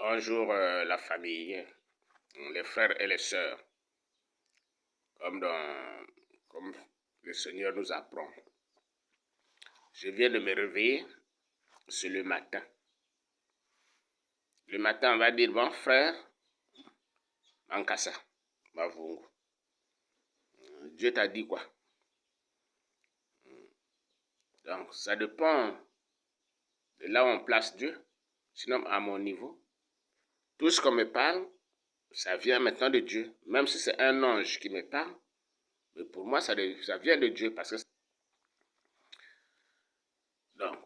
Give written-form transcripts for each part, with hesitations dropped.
Un jour, la famille, les frères et les sœurs, comme le Seigneur nous apprend. Je viens de me réveiller, c'est le matin. Le matin, on va dire, bon frère, Mankassa, Mavungu. Dieu t'a dit quoi? Donc, ça dépend de là où on place Dieu. Sinon, à mon niveau, tout ce qu'on me parle, ça vient maintenant de Dieu. Même si c'est un ange qui me parle, mais pour moi, ça vient de Dieu. Parce que donc,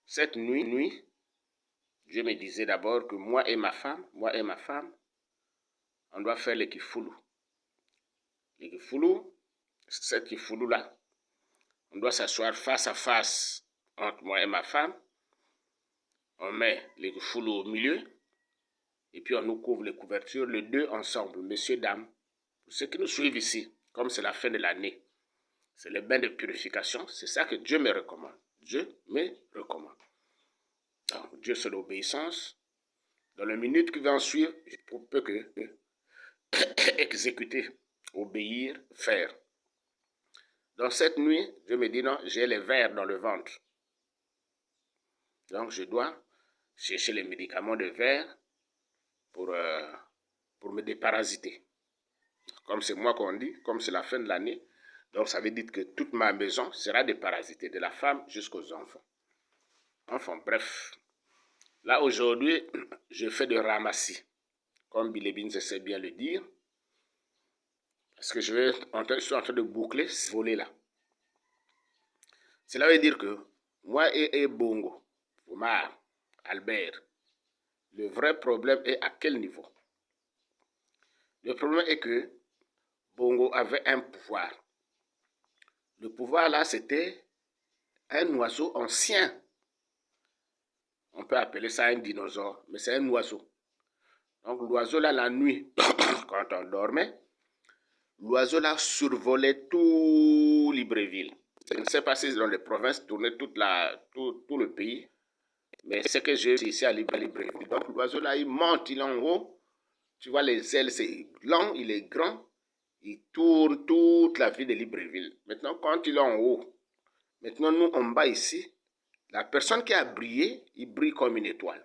cette nuit, Dieu me disait d'abord que moi et ma femme, on doit faire le kifulu. Le kifulu, cette kifulu-là, on doit s'asseoir face à face entre moi et ma femme. On met le kifulu au milieu. Et puis on nous couvre les couvertures, les deux ensemble, messieurs, dames. Pour ceux qui nous suivent ici, comme c'est la fin de l'année, c'est le bain de purification, c'est ça que Dieu me recommande. Dieu me recommande. Donc, Dieu, c'est l'obéissance. Dans les minutes qui vont suivre, je peux que exécuter, obéir, faire. Dans cette nuit, Dieu me dit non, j'ai les vers dans le ventre. Donc, je dois chercher les médicaments de vers pour me déparasiter. Comme c'est moi qu'on dit, comme c'est la fin de l'année, donc ça veut dire que toute ma maison sera déparasitée, de la femme jusqu'aux enfants. Enfin, bref. Là, aujourd'hui, je fais de ramassis, comme Billy Beans sait bien le dire, parce que je suis en train de boucler ce volet-là. Cela veut dire que moi et Bongo, Omar, Albert, le vrai problème est à quel niveau? Le problème est que Bongo avait un pouvoir. Le pouvoir là, c'était un oiseau ancien. On peut appeler ça un dinosaure, mais c'est un oiseau. Donc l'oiseau là, la nuit, quand on dormait, l'oiseau là survolait tout Libreville. Je ne sais pas si dans les provinces tournait tout le pays, mais c'est que j'ai ici à Libreville. Donc l'oiseau là, il monte, il est en haut. Tu vois les ailes, c'est long, il est grand. Il tourne toute la ville de Libreville. Maintenant, quand il est en haut, maintenant nous en bas ici, la personne qui a brillé, il brille comme une étoile.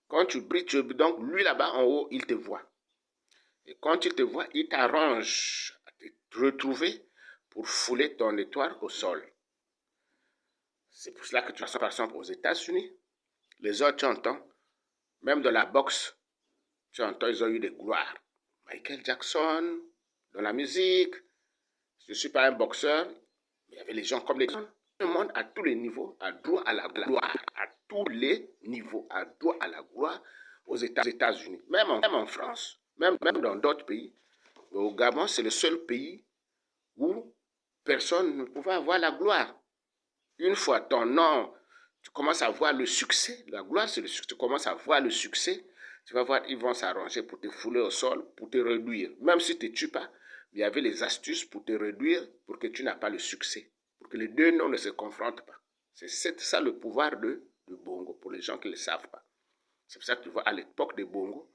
Quand tu brilles, donc lui là-bas en haut, il te voit. Et quand il te voit, il t'arrange à te retrouver pour fouler ton étoile au sol. C'est pour cela que tu vois, par exemple, aux États-Unis, les autres, tu entends, même de la boxe, tu entends, ils ont eu des gloires. Michael Jackson, dans la musique, je ne suis pas un boxeur, mais il y avait les gens comme les gens. Tout le monde, à tous les niveaux, a droit à la gloire. À tous les niveaux, a droit à la gloire aux États-Unis. Même en France, même dans d'autres pays. Mais au Gabon, c'est le seul pays où personne ne pouvait avoir la gloire. Une fois ton nom, tu commences à voir le succès. La gloire, c'est le succès. Tu commences à voir le succès. Tu vas voir, ils vont s'arranger pour te fouler au sol, pour te réduire. Même si tu ne te tues pas, il y avait les astuces pour te réduire, pour que tu n'aies pas le succès. Pour que les deux noms ne se confrontent pas. C'est ça le pouvoir de Bongo, pour les gens qui ne le savent pas. C'est pour ça que tu vois, à l'époque de Bongo,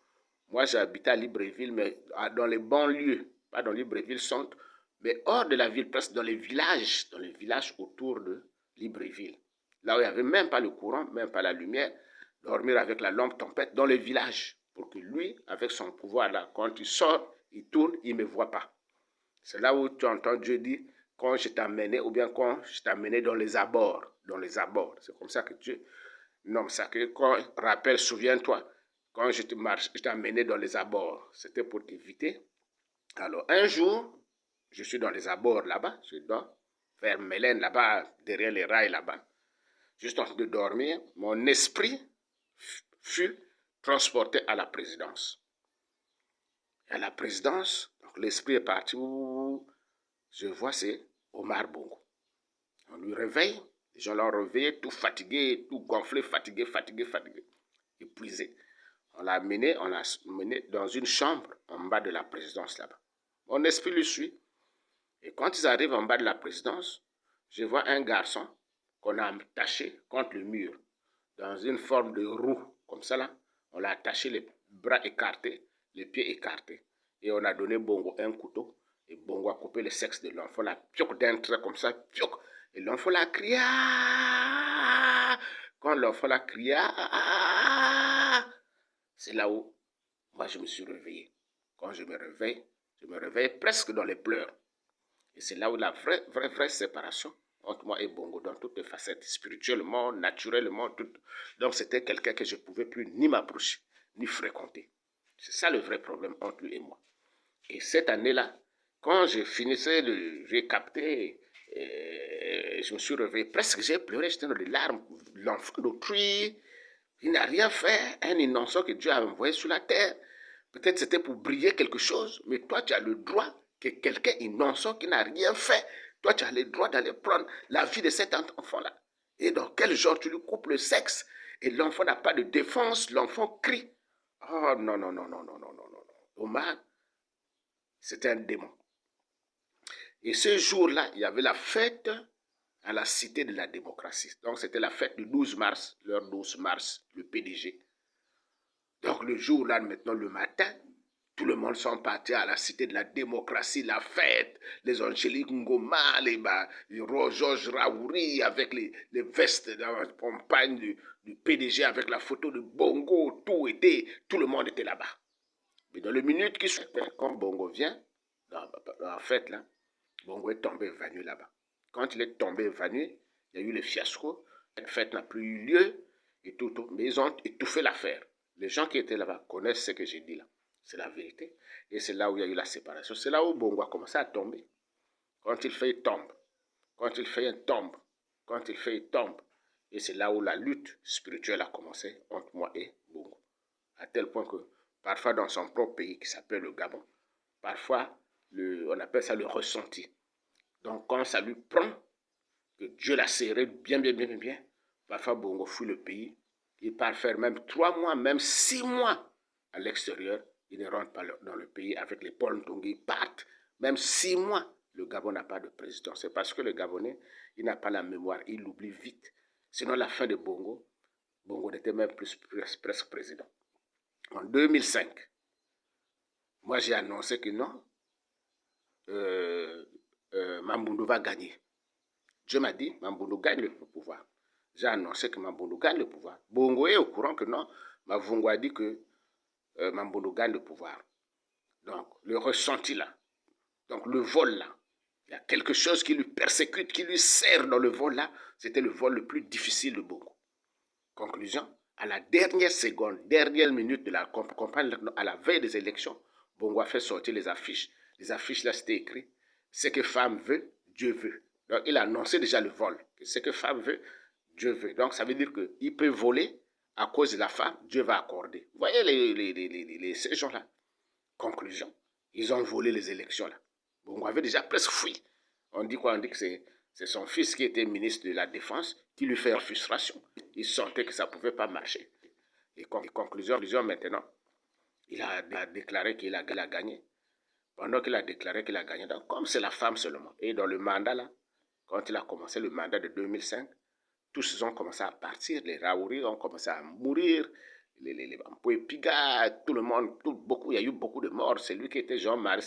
moi j'habitais à Libreville, mais dans les banlieues, pas dans Libreville centre, mais hors de la ville, presque dans les villages autour de Libreville. Là où il n'y avait même pas le courant, même pas la lumière, dormir avec la lampe tempête dans les villages, pour que lui, avec son pouvoir là, quand il sort, il tourne, il ne me voit pas. C'est là où tu entends Dieu dire, quand je t'amenais, ou bien quand je t'amenais dans les abords, c'est comme ça que Dieu nomme ça. Que quand, rappelle, souviens-toi, quand je t'amenais dans les abords, c'était pour t'éviter. Alors un jour, je suis dans les abords là-bas, je dois vers Mélène là-bas, derrière les rails là-bas, juste en train de dormir, mon esprit fut transporté à la présidence. Et à la présidence, donc l'esprit est parti où je vois c'est Omar Bongo. On lui réveille, les gens l'ont réveillé, tout fatigué, tout gonflé, fatigué, épuisé. On l'a mené dans une chambre en bas de la présidence là-bas. Mon esprit le suit. Et quand ils arrivent en bas de la présidence, je vois un garçon qu'on a attaché contre le mur, dans une forme de roue, comme ça là. On l'a attaché les bras écartés, les pieds écartés. Et on a donné Bongo un couteau. Et Bongo a coupé le sexe de l'enfant, là, pioc, d'un trait comme ça, pioc. Et l'enfant l'a crié. Quand l'enfant l'a crié, c'est là où moi je me suis réveillé. Quand je me réveille presque dans les pleurs. Et c'est là où la vraie séparation entre moi et Bongo, dans toutes les facettes, spirituellement, naturellement, tout. Donc c'était quelqu'un que je ne pouvais plus ni m'approcher, ni fréquenter. C'est ça le vrai problème entre lui et moi. Et cette année-là, quand je finissais j'ai capté, je me suis réveillé, presque j'ai pleuré, j'étais dans les larmes. L'enfant d'autrui, il n'a rien fait, un innocent que Dieu a envoyé sur la terre. Peut-être c'était pour briller quelque chose, mais toi tu as le droit que quelqu'un innocent qui n'a rien fait, toi tu as le droit d'aller prendre la vie de cet enfant-là. Et dans quel genre tu lui coupes le sexe et l'enfant n'a pas de défense, l'enfant crie. Oh non, non, non, non, non, non, non, non. Omar, c'était un démon. Et ce jour-là, il y avait la fête à la Cité de la démocratie. Donc c'était la fête du 12 mars, l'heure 12 mars, le PDG. Donc le jour-là, maintenant le matin, tout le monde sont partis à la Cité de la démocratie, la fête, les Angélique Ngoma, les Georges Raouri avec les vestes de la compagne du PDG avec la photo de Bongo, tout le monde était là-bas. Mais dans les minutes qui sont, quand Bongo vient, dans la fête là, Bongo est tombé évanoui là-bas. Quand il est tombé évanoui, il y a eu le fiasco, la fête n'a plus eu lieu, et tout, mais ils ont étouffé l'affaire. Les gens qui étaient là-bas connaissent ce que j'ai dit là. C'est la vérité. Et c'est là où il y a eu la séparation. C'est là où Bongo a commencé à tomber. Quand il fait, il tombe. Quand il fait, il tombe. Quand il fait, il tombe. Et c'est là où la lutte spirituelle a commencé entre moi et Bongo. À tel point que parfois dans son propre pays qui s'appelle le Gabon, parfois on appelle ça le ressenti. Donc quand ça lui prend, que Dieu l'a serré bien, parfois Bongo fuit le pays. Il part faire même 3 mois, même 6 mois à l'extérieur. Il ne rentre pas dans le pays avec les Paul Ntongi. Ils partent même 6 mois. Le Gabon n'a pas de président. C'est parce que le Gabonais, il n'a pas la mémoire. Il l'oublie vite. Sinon, la fin de Bongo, Bongo n'était même plus presque président. En 2005, moi j'ai annoncé que non, Mamboundou va gagner. Dieu m'a dit, Mamboundou gagne le pouvoir. J'ai annoncé que Mamboundou gagne le pouvoir. Bongo est au courant que non. Mavungo a dit que Mamboundou gagne le pouvoir. Donc, le ressenti là. Donc, le vol là. Il y a quelque chose qui lui persécute, qui lui sert dans le vol là. C'était le vol le plus difficile de Bongo. Conclusion, à la dernière seconde, dernière minute de la campagne, à la veille des élections, Bongo a fait sortir les affiches. Les affiches là, c'était écrit, ce que femme veut, Dieu veut. Donc, il a annoncé déjà le vol. Ce que femme veut, Dieu veut. Donc, ça veut dire qu'il peut voler à cause de la femme, Dieu va accorder. Vous voyez ces gens-là. Conclusion, ils ont volé les élections là. Bongo avait déjà presque fui. On dit quoi? On dit que c'est son fils qui était ministre de la Défense qui lui fait frustration. Il sentait que ça ne pouvait pas marcher. Et conclusion maintenant, il a déclaré qu'il a gagné. Pendant qu'il a déclaré qu'il a gagné, donc comme c'est la femme seulement, et dans le mandat là, quand il a commencé le mandat de 2005, tous ont commencé à partir, les Raouri ont commencé à mourir, les Mpouépiga, tout le monde, il y a eu beaucoup de morts. C'est lui qui était Jean-Marie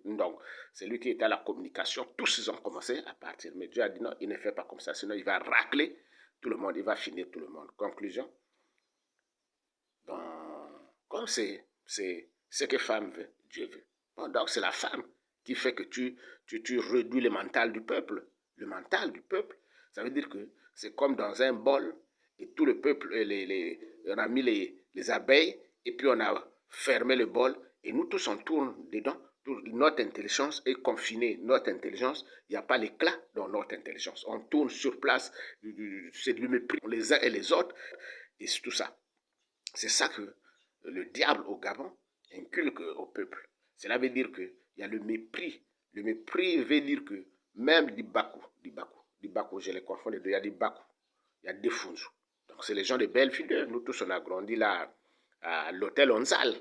donc c'est lui qui était à la communication. Tous ils ont commencé à partir. Mais Dieu a dit non, il ne fait pas comme ça, sinon il va racler tout le monde, il va finir tout le monde. Conclusion, donc, comme c'est ce que femme veut, Dieu veut. Bon, donc c'est la femme qui fait que tu réduis le mental du peuple. Le mental du peuple, ça veut dire que c'est comme dans un bol, et tout le peuple, on a mis les abeilles, et puis on a fermé le bol, et nous tous on tourne dedans. Notre intelligence est confinée. Notre intelligence, il n'y a pas l'éclat dans notre intelligence. On tourne sur place, c'est du mépris les uns et les autres, et c'est tout ça. C'est ça que le diable au Gabon inculque au peuple. Cela veut dire qu'il y a le mépris. Le mépris veut dire que même Dibakou, je les confonds les deux, il y a Dibakou, il y a Defunzu. Donc c'est les gens de Belleville. Nous tous on a grandi là à l'hôtel Onzal.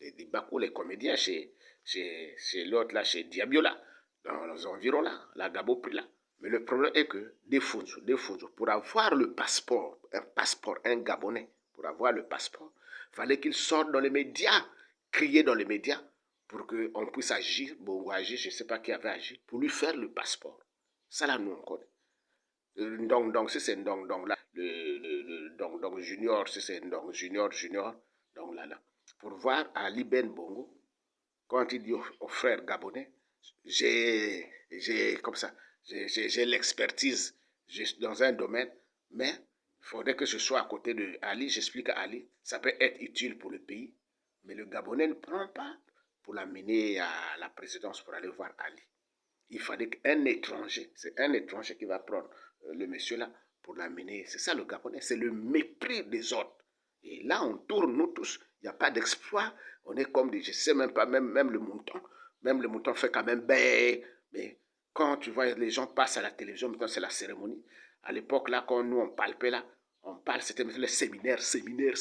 Les Dibakou, les comédiens chez l'autre là, chez Diabiola, dans les environs là, la Gabo là. Mais le problème est que Defunzu, pour avoir le passeport, un Gabonais, pour avoir le passeport, fallait qu'il sorte dans les médias, crier dans les médias, pour qu'on puisse agir, Bongo agir, je ne sais pas qui avait agi, pour lui faire le passeport. Ça là, nous on connaît. Donc, si c'est donc là, donc junior, si c'est donc junior, donc là, pour voir Ali Ben Bongo, quand il dit au frère gabonais, j'ai comme ça, j'ai l'expertise dans un domaine, mais il faudrait que je sois à côté de Ali, j'explique à Ali, ça peut être utile pour le pays, mais le Gabonais ne prend pas pour l'amener à la présidence pour aller voir Ali. Il fallait qu'un étranger, c'est un étranger qui va prendre le monsieur là pour l'amener. C'est ça le Gabonais, c'est le mépris des autres. Et là, on tourne, nous tous, il n'y a pas d'exploit. On est comme des, je ne sais même pas, même le mouton fait quand même bé. Mais quand tu vois les gens passent à la télévision, maintenant c'est la cérémonie. À l'époque, là, quand nous on palpait là, on parle, c'était les séminaires, les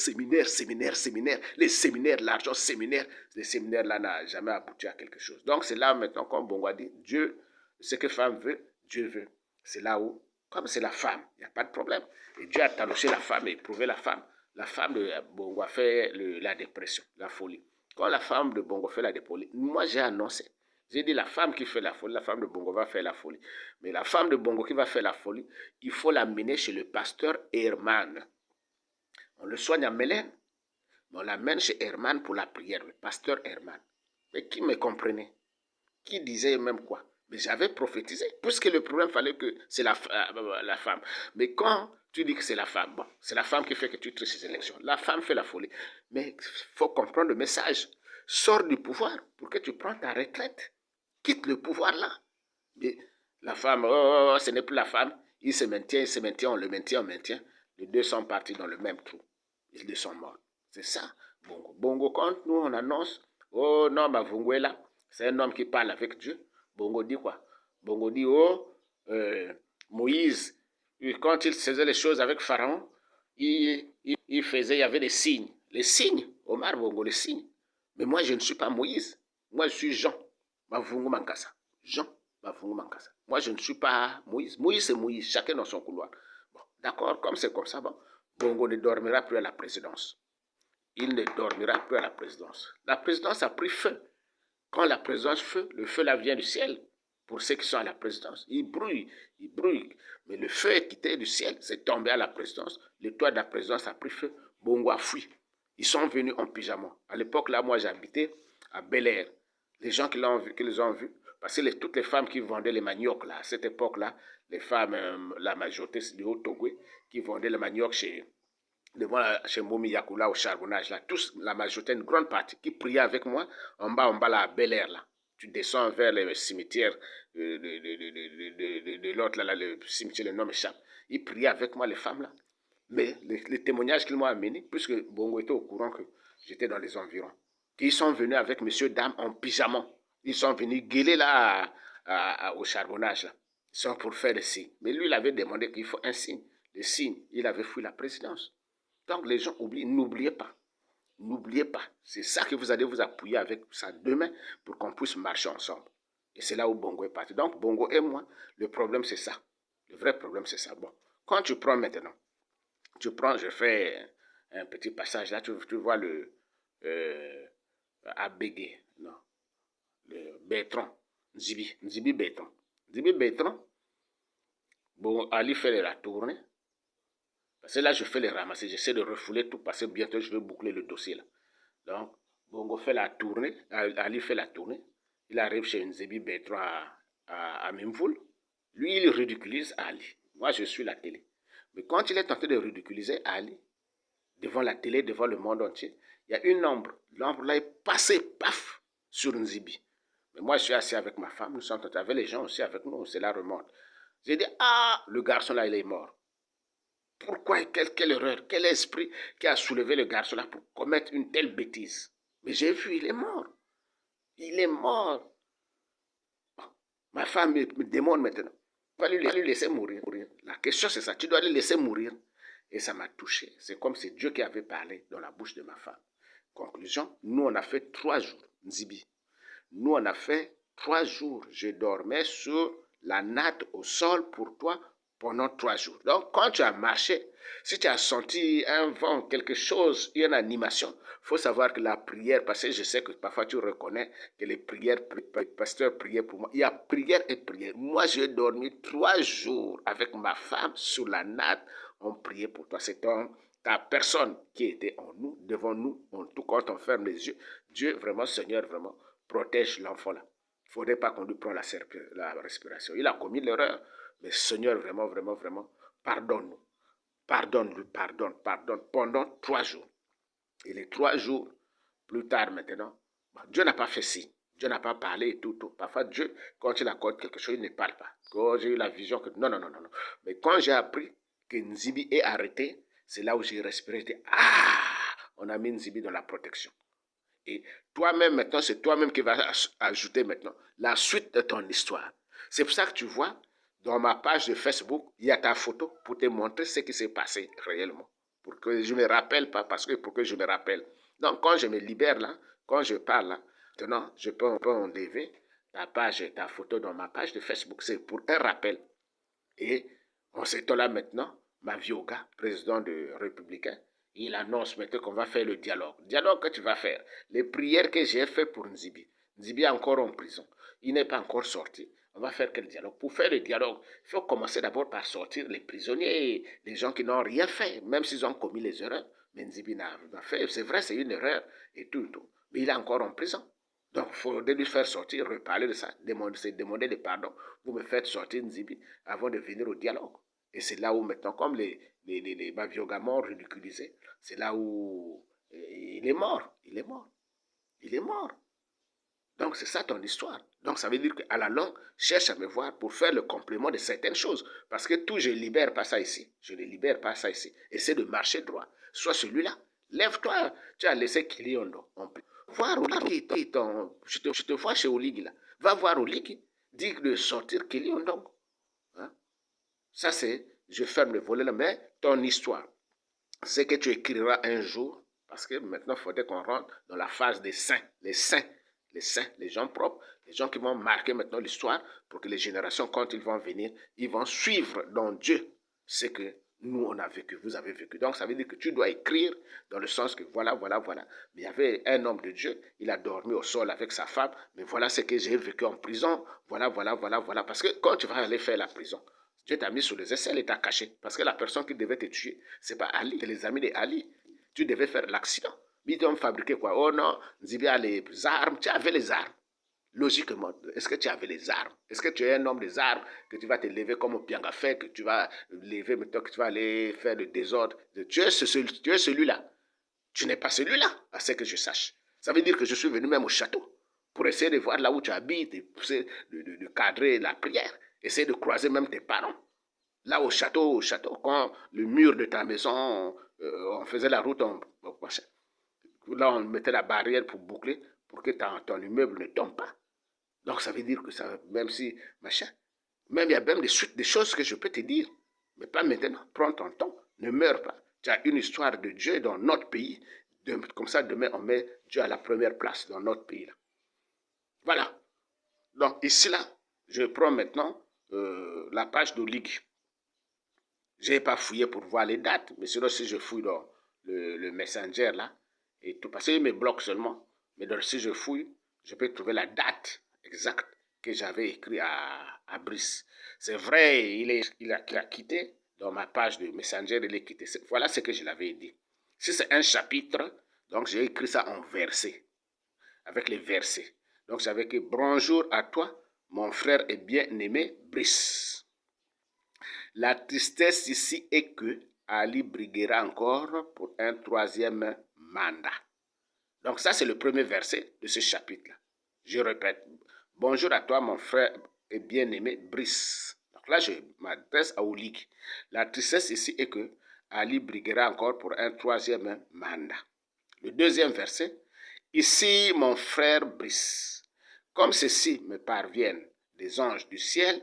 séminaires, l'argent séminaire. Les séminaires là n'a jamais abouti à quelque chose. Donc c'est là maintenant, comme Bongo a dit, Dieu, ce que femme veut, Dieu veut. C'est là où, comme c'est la femme, il n'y a pas de problème. Et Dieu a taloché la femme et éprouvé la femme. La femme de Bongo a fait la dépression, la folie. Quand la femme de Bongo fait la dépression, moi j'ai annoncé. J'ai dit la femme qui fait la folie, la femme de Bongo va faire la folie. Mais la femme de Bongo qui va faire la folie, il faut l'amener chez le pasteur Herman. On le soigne à Mélène, mais on l'amène chez Herman pour la prière, le pasteur Herman. Mais qui me comprenait? Qui disait même quoi? Mais j'avais prophétisé, puisque le problème fallait que c'est la femme. Mais quand tu dis que c'est la femme, bon, c'est la femme qui fait que tu tristes ces élections. La femme fait la folie. Mais il faut comprendre le message. Sors du pouvoir pour que tu prennes ta retraite. Quitte le pouvoir là. Mais la femme, ce n'est plus la femme. Il se maintient, on le maintient, on maintient. Les deux sont partis dans le même trou. Ils deux sont morts. C'est ça, Bongo. Bongo, quand nous on annonce, oh non, Bongo est là. C'est un homme qui parle avec Dieu. Bongo dit quoi? Bongo dit, oh, Moïse, quand il faisait les choses avec Pharaon, il y avait des signes. Les signes, Omar Bongo, les signes. Mais moi, je ne suis pas Moïse. Moi, je suis Jean. Mavungu Mankasa. Jean Mavungu Mankasa. Moi, je ne suis pas Moïse. Moïse, c'est Moïse. Chacun dans son couloir. Bon, d'accord, comme c'est comme ça, bon, Bongo ne dormira plus à la présidence. Il ne dormira plus à la présidence. La présidence a pris feu. Quand la présidence feu, le feu là vient du ciel. Pour ceux qui sont à la présidence, il brûle. Mais le feu est quitté du ciel, c'est tombé à la présidence. Le toit de la présidence a pris feu. Bongo a fui. Ils sont venus en pyjama. À l'époque là, moi j'habitais à Bel Air. Les gens qui les ont vus, parce que toutes les femmes qui vendaient les maniocs là, à cette époque-là, les femmes, la majorité, c'est du Haut-Togo, qui vendaient les maniocs devant chez Momi Yakula au charbonnage, là, tous, la majorité, une grande partie, qui priaient avec moi en bas là, à Bel Air, là. Tu descends vers le cimetière de l'autre, là, le cimetière, le nom m'échappe. Ils priaient avec moi, les femmes, là. Mais les témoignages qu'ils m'ont amenés, puisque Bongo était au courant que j'étais dans les environs, ils sont venus avec monsieur, dame, en pyjama. Ils sont venus gueuler là, au charbonnage, là. Ils sont pour faire des signes. Mais lui, il avait demandé qu'il faut un signe. Le signe, il avait fui la présidence. Donc les gens oublient, n'oubliez pas. N'oubliez pas. C'est ça que vous allez vous appuyer avec ça demain pour qu'on puisse marcher ensemble. Et c'est là où Bongo est parti. Donc Bongo et moi, le problème c'est ça. Le vrai problème c'est ça. Bon, quand tu prends maintenant, je fais un petit passage là, tu vois le Abégué, non, le Bertrand, Nzibi Bertrand. Nzibi Bertrand, bon, Ali fait la tournée. Parce que là, je fais les ramasser, j'essaie de refouler tout parce que bientôt, je vais boucler le dossier là. Donc, Bongo fait la tournée, Ali fait la tournée. Il arrive chez Nzebi Bertrand à Mimvoul. Lui, il ridiculise Ali. Moi, je suis la télé. Mais quand il est tenté de ridiculiser Ali, devant la télé, devant le monde entier, il y a une ombre. L'ombre là est passée, paf, sur Nzibi. Mais moi, je suis assis avec ma femme, nous sommes avec les gens aussi avec nous, c'est la remonte. J'ai dit, ah, le garçon là, il est mort. Pourquoi, quelle erreur, quel esprit qui a soulevé le garçon là pour commettre une telle bêtise? Mais j'ai vu, il est mort. Il est mort. Ma femme me demande maintenant. Tu dois lui laisser mourir. La question c'est ça, tu dois le laisser mourir. Et ça m'a touché. C'est comme si Dieu qui avait parlé dans la bouche de ma femme. Conclusion, nous on a fait 3 jours, Nzibi. Nous on a fait 3 jours. Je dormais sur la natte au sol pour toi, pendant 3 jours. Donc, quand tu as marché, si tu as senti un vent, quelque chose, une animation, il faut savoir que la prière, parce que je sais que parfois tu reconnais que les prières, les pasteurs priaient pour moi. Il y a prière et prière. Moi, j'ai dormi 3 jours avec ma femme sur la natte. On priait pour toi. C'est ta personne qui était en nous, devant nous, en tout quand on ferme les yeux. Dieu, vraiment, Seigneur, vraiment, protège l'enfant là. Il ne faudrait pas qu'on lui prenne la respiration. Il a commis l'erreur. Mais Seigneur, vraiment, vraiment, vraiment, pardonne-nous. Pardonne-lui, pardonne pendant 3 jours. Et les 3 jours, plus tard maintenant, Dieu n'a pas fait ci. Dieu n'a pas parlé et tout. Parfois, Dieu, quand il accorde quelque chose, il ne parle pas. Quand j'ai eu la vision que non. Mais quand j'ai appris que Nzibi est arrêté, c'est là où j'ai respiré. J'ai dit, on a mis Nzibi dans la protection. Et toi-même maintenant, c'est toi-même qui vas ajouter maintenant la suite de ton histoire. C'est pour ça que tu vois, dans ma page de Facebook, il y a ta photo pour te montrer ce qui s'est passé réellement. Pour que je ne me rappelle pas, parce que pour que je me rappelle. Donc, quand je me libère là, quand je parle là, maintenant, je peux enlever ta page, ta photo dans ma page de Facebook. C'est pour un rappel. Et on s'étonne là maintenant, Mavioga, président de Républicain, il annonce maintenant qu'on va faire le dialogue. Dialogue que tu vas faire. Les prières que j'ai fait pour Nzibi. Nzibi est encore en prison. Il n'est pas encore sorti. On va faire quel dialogue? Pour faire le dialogue, il faut commencer d'abord par sortir les prisonniers, les gens qui n'ont rien fait, même s'ils ont commis les erreurs. Mais Nzibi n'a fait. C'est vrai, c'est une erreur et tout. Mais il est encore en prison. Donc, il faudrait lui faire sortir, reparler de ça, demander des pardons. Vous me faites sortir Nzibi avant de venir au dialogue. Et c'est là où maintenant, comme les Mavioga m'ont ridiculisé, c'est là où il est mort. Il est mort. Donc, c'est ça ton histoire. Donc, ça veut dire qu'à la longue, cherche à me voir pour faire le complément de certaines choses. Parce que tout, je ne libère pas ça ici. Je ne libère pas ça ici. Essaie de marcher droit. Sois celui-là. Lève-toi. Tu as laissé Kiliondo. Voir Oligui. Je te vois chez Oligui là. Va voir Oligui. Dis de sortir Kiliondo. Hein? Ça, c'est, je ferme le volet là, mais ton histoire, c'est que tu écriras un jour, parce que maintenant, il faudrait qu'on rentre dans la phase des saints, les gens propres, les gens qui vont marquer maintenant l'histoire, pour que les générations, quand ils vont venir, ils vont suivre dans Dieu ce que nous, on a vécu, vous avez vécu. Donc, ça veut dire que tu dois écrire dans le sens que voilà. Mais il y avait un homme de Dieu, il a dormi au sol avec sa femme, mais voilà ce que j'ai vécu en prison, voilà. Parce que quand tu vas aller faire la prison, Dieu t'a mis sur les aisselles et t'a caché. Parce que la personne qui devait te tuer, ce n'est pas Ali, c'est les amis d'Ali. Tu devais faire l'accident. Mais ils ont fabriqué quoi? Oh non, Nzibi a les armes. Tu avais les armes. Logiquement, est-ce que tu avais les armes? Est-ce que tu es un homme des armes, que tu vas te lever comme au Piangafé, que tu vas lever, maintenant que tu vas aller faire le désordre? Tu es celui-là. Tu n'es pas celui-là, à ce que je sache. Ça veut dire que je suis venu même au château pour essayer de voir là où tu habites, et de cadrer la prière. Essayer de croiser même tes parents. Là, au château, quand le mur de ta maison, on faisait la route, là, on mettait la barrière pour boucler, pour que ton immeuble ne tombe pas. Donc, ça veut dire que ça, même si, machin, même il y a même des choses que je peux te dire, mais pas maintenant. Prends ton temps, ne meurs pas. Tu as une histoire de Dieu dans notre pays. Comme ça, demain, on met Dieu à la première place dans notre pays. Là. Voilà. Donc, ici, là, je prends maintenant la page d'Oligui. Je n'ai pas fouillé pour voir les dates, mais sinon, si je fouille dans le Messenger, là, et tout, parce qu'il me bloque seulement, mais donc, si je fouille, je peux trouver la date exacte que j'avais écrit à Brice. C'est vrai, il a quitté dans ma page de Messenger, il est quitté. Voilà ce que je l'avais dit. Si c'est un chapitre, donc j'ai écrit ça en versets, avec les versets. Donc j'avais écrit « Bonjour à toi, mon frère et bien-aimé Brice. La tristesse ici est que Ali briguera encore pour un 3e mandat. » Donc ça, c'est le premier verset de ce chapitre-là. Je répète. Bonjour à toi, mon frère et bien-aimé Brice. Donc là, je m'adresse à Oligui. La tristesse ici est que Ali briguera encore pour un 3e mandat. Le 2e verset. Ici, mon frère Brice. Comme ceci me parviennent des anges du ciel,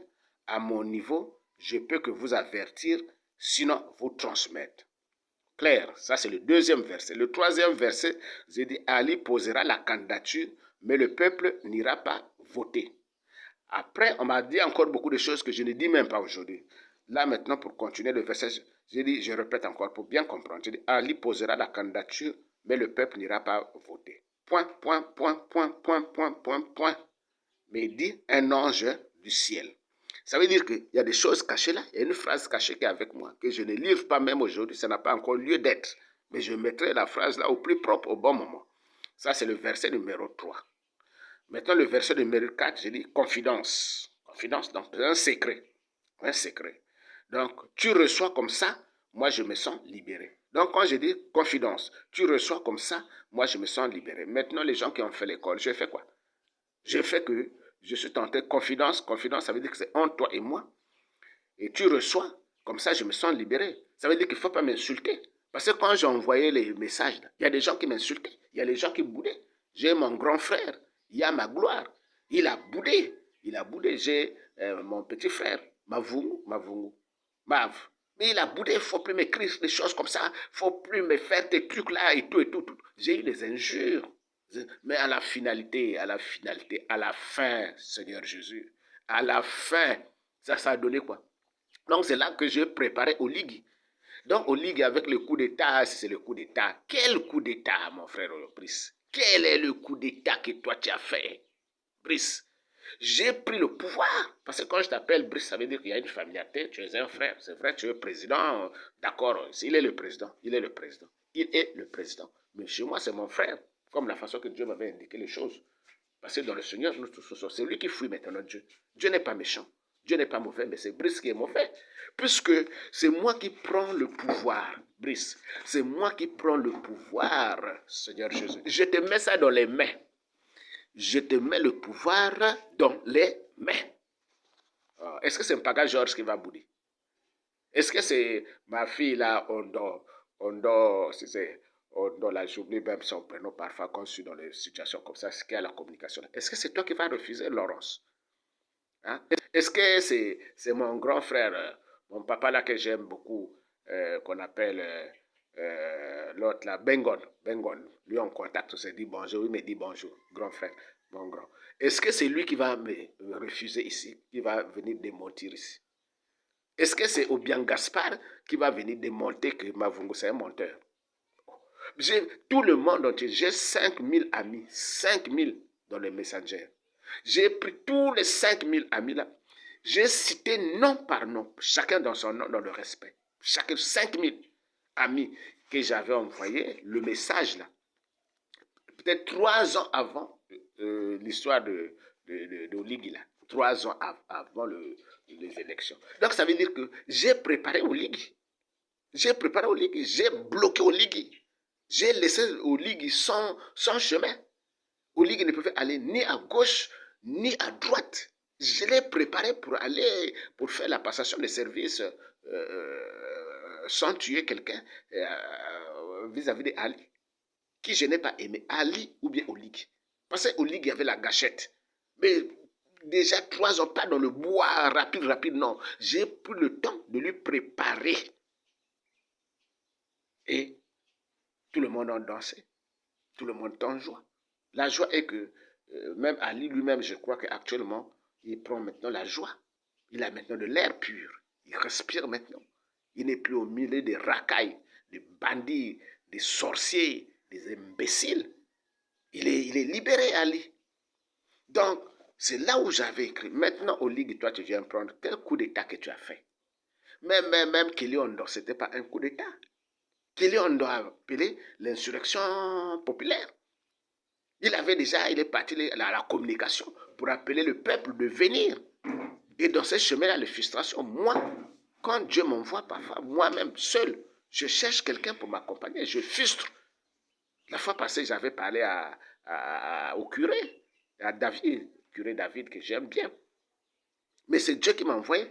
à mon niveau, je peux que vous avertir, sinon vous transmettre. Clair, ça c'est le 2e verset. Le 3e verset, j'ai dit, Ali posera la candidature, mais le peuple n'ira pas voter. Après, on m'a dit encore beaucoup de choses que je ne dis même pas aujourd'hui. là maintenant, pour continuer le verset, j'ai dit, je répète encore pour bien comprendre. J'ai dit, Ali posera la candidature, mais le peuple n'ira pas voter. Point, point, point, point, point, point, point, point. Mais il dit un ange du ciel. Ça veut dire qu'il y a des choses cachées là. Il y a une phrase cachée qui est avec moi, que je ne livre pas même aujourd'hui. Ça n'a pas encore lieu d'être. Mais je mettrai la phrase là au plus propre, au bon moment. Ça, c'est le verset numéro 3. Maintenant, le verset numéro 4, je dis confidence. Confidence, donc c'est un secret. Un secret. Donc, tu reçois comme ça, moi je me sens libéré. Donc, quand je dis confidence, tu reçois comme ça, moi je me sens libéré. Maintenant, les gens qui ont fait l'école, je fais quoi? Je fais que je suis tenté, confidence, confidence, ça veut dire que c'est entre toi et moi. Et tu reçois, comme ça je me sens libéré. Ça veut dire qu'il ne faut pas m'insulter. Parce que quand j'ai envoyé les messages, il y a des gens qui m'insultaient, il y a des gens qui boudaient. J'ai mon grand frère, il y a ma gloire. Il a boudé, il a boudé. J'ai mon petit frère, Mavungu, Mav. Mais il a boudé, il ne faut plus m'écrire des choses comme ça, il ne faut plus me faire des trucs là et tout et tout. J'ai eu des injures. Mais à la finalité, à la fin, Seigneur Jésus, à la fin, ça a donné quoi? Donc c'est là que j'ai préparé au Ligue. Donc au Ligue avec le coup d'État, c'est le coup d'État. Quel coup d'État, mon frère Brice? Quel est le coup d'État que toi tu as fait, Brice? J'ai pris le pouvoir. Parce que quand je t'appelle Brice, ça veut dire qu'il y a une familiarité. Tu es un frère. C'est vrai, tu es président. D'accord, il est le président. Il est le président. Il est le président. Mais chez moi, c'est mon frère. Comme la façon que Dieu m'avait indiqué les choses. Parce que dans le Seigneur, nous tous sommes. C'est lui qui fuit maintenant Dieu. Dieu n'est pas méchant. Dieu n'est pas mauvais, mais c'est Brice qui est mauvais. Puisque c'est moi qui prends le pouvoir, Brice. C'est moi qui prends le pouvoir, Seigneur Jésus. Je te mets ça dans les mains. Je te mets le pouvoir dans les mains. Est-ce que c'est Mpaga Georges qui va bouder? Est-ce que c'est ma fille là, on dort, là, j'oublie même son prénom parfois quand je suis dans des situations comme ça, ce qu'il y a la communication. Est-ce que c'est toi qui vas refuser, Laurence? Hein? Est-ce que c'est mon grand frère, mon papa là que j'aime beaucoup, qu'on appelle l'autre là, Bengon. Lui on contacte, on se dit bonjour, il me dit bonjour, grand frère, mon grand. Est-ce que c'est lui qui va me refuser ici, qui va venir démentir ici? Est-ce que c'est Obiang Gaspard qui va venir démonter que Mavungu c'est un menteur? J'ai tout le monde entier, j'ai 5000 amis, 5000 dans les messengers. J'ai pris tous les 5000 amis là, j'ai cité nom par nom, chacun dans son nom, dans le respect. Chacun 5000 amis que j'avais envoyé le message là. Peut-être 3 ans avant l'histoire de Oligui là. 3 ans avant les élections. Donc ça veut dire que j'ai préparé Oligui. J'ai préparé Oligui. J'ai bloqué Oligui. J'ai laissé Oligui sans chemin. Oligui ne pouvait aller ni à gauche ni à droite. Je l'ai préparé pour aller, pour faire la passation des services sans tuer quelqu'un vis-à-vis d'Ali, qui je n'ai pas aimé, Ali ou bien Oligui. Parce qu'Oligui avait la gâchette. Mais déjà 3 ans, pas dans le bois, rapide, non. J'ai pris le temps de lui préparer. Et tout le monde a dansé. Tout le monde est en joie. La joie est que, même Ali lui-même, je crois qu'actuellement, il prend maintenant la joie. Il a maintenant de l'air pur. Il respire maintenant. Il n'est plus au milieu des racailles, des bandits, des sorciers, des imbéciles. Il est libéré, Ali. Donc, c'est là où j'avais écrit. Maintenant, au Ligue, toi, tu viens prendre quel coup d'État que tu as fait. Même Kelly Ondo, ce n'était pas un coup d'État. Kelly Ondo a appelé l'insurrection populaire. Il est parti à la communication pour appeler le peuple de venir. Et dans ce chemin-là, les frustrations, moi, quand Dieu m'envoie parfois, moi-même, seul, je cherche quelqu'un pour m'accompagner, je frustre. La fois passée, j'avais parlé au curé, à David, curé David, que j'aime bien. Mais c'est Dieu qui m'a envoyé.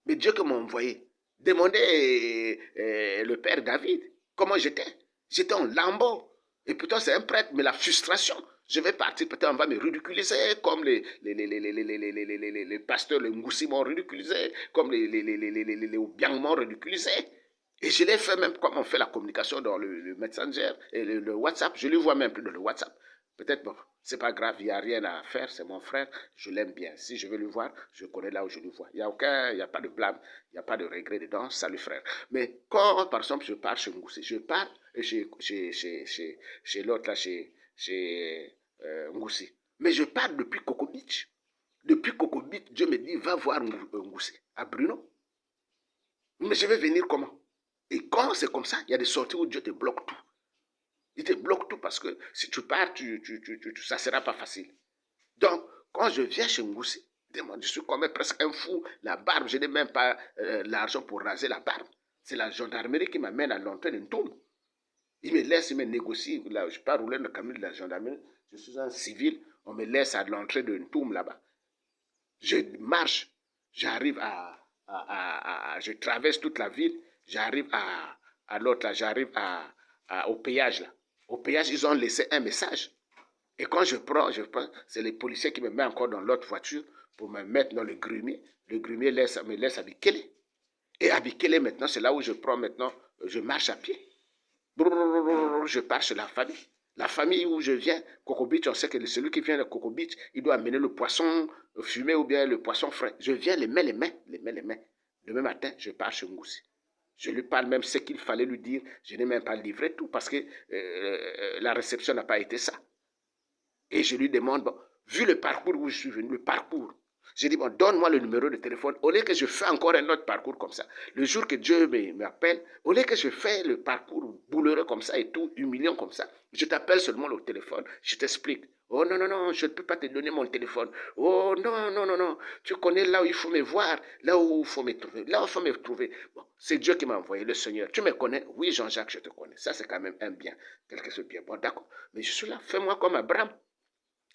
Mais Dieu qui m'a envoyé. Demandez le père David, comment j'étais. J'étais en lambeau. Et pourtant, c'est un prêtre, mais la frustration, je vais partir, peut-être on va me ridiculiser, comme les pasteurs, les Ngoussi m'ont ridiculisé, comme les Obiang m'ont ridiculisé. Et je l'ai fait même comme on fait la communication dans le Messenger et le WhatsApp. Je ne le vois même plus dans le WhatsApp. Peut-être, bon, c'est pas grave, il n'y a rien à faire, c'est mon frère, je l'aime bien. Si je veux le voir, je connais là où je le vois. Il n'y a pas de blâme, il n'y a pas de regret dedans, salut frère. Mais quand, par exemple, je pars chez Ngoussi, je pars chez l'autre là, chez Ngoussi. Mais je pars depuis Coco Beach. Depuis Coco Beach, Dieu me dit, va voir Ngoussi, à Bruno. Mais je vais venir comment? Et quand c'est comme ça, il y a des sorties où Dieu te bloque tout. Il te bloque tout parce que si tu pars, ça ne sera pas facile. Donc, quand je viens chez Ngoussi, je suis quand même presque un fou. La barbe, je n'ai même pas l'argent pour raser la barbe. C'est la gendarmerie qui m'amène à l'entrée d'une tombe. Il me laisse, il me négocie. Là, je ne suis pas rouler le camion de la gendarmerie. Je suis un civil. On me laisse à l'entrée d'une tombe là-bas. Je marche. J'arrive je traverse toute la ville. J'arrive à l'autre là. J'arrive au péage là. Au péage, ils ont laissé un message. Et quand je prends, c'est les policiers qui me mettent encore dans l'autre voiture pour me mettre dans le grumier. Le grumier me laisse à Bikele. Et à Bikele, maintenant, c'est là où je prends maintenant, je marche à pied. Je pars chez la famille. La famille où je viens, Coco Beach, on sait que celui qui vient de Coco Beach, il doit amener le poisson fumé ou bien le poisson frais. Je viens les mains. Demain matin, je pars chez Ngoussi. Je lui parle même ce qu'il fallait lui dire. Je n'ai même pas livré tout parce que la réception n'a pas été ça. Et je lui demande, bon, vu le parcours où je suis venu, le parcours, j'ai dit, bon, donne-moi le numéro de téléphone. Au lieu que je fais encore un autre parcours comme ça, le jour que Dieu m'appelle, au lieu que je fais le parcours douloureux comme ça et tout, humiliant comme ça, je t'appelle seulement au téléphone, je t'explique. Oh non, non, non, je ne peux pas te donner mon téléphone. Oh non, non, non, non, tu connais là où il faut me voir, là où il faut me trouver, là où il faut me trouver. Bon, c'est Dieu qui m'a envoyé, le Seigneur. Tu me connais? Oui, Jean-Jacques, je te connais. Ça, c'est quand même un bien, quelque chose de bien. Bon, d'accord, mais je suis là, fais-moi comme Abraham.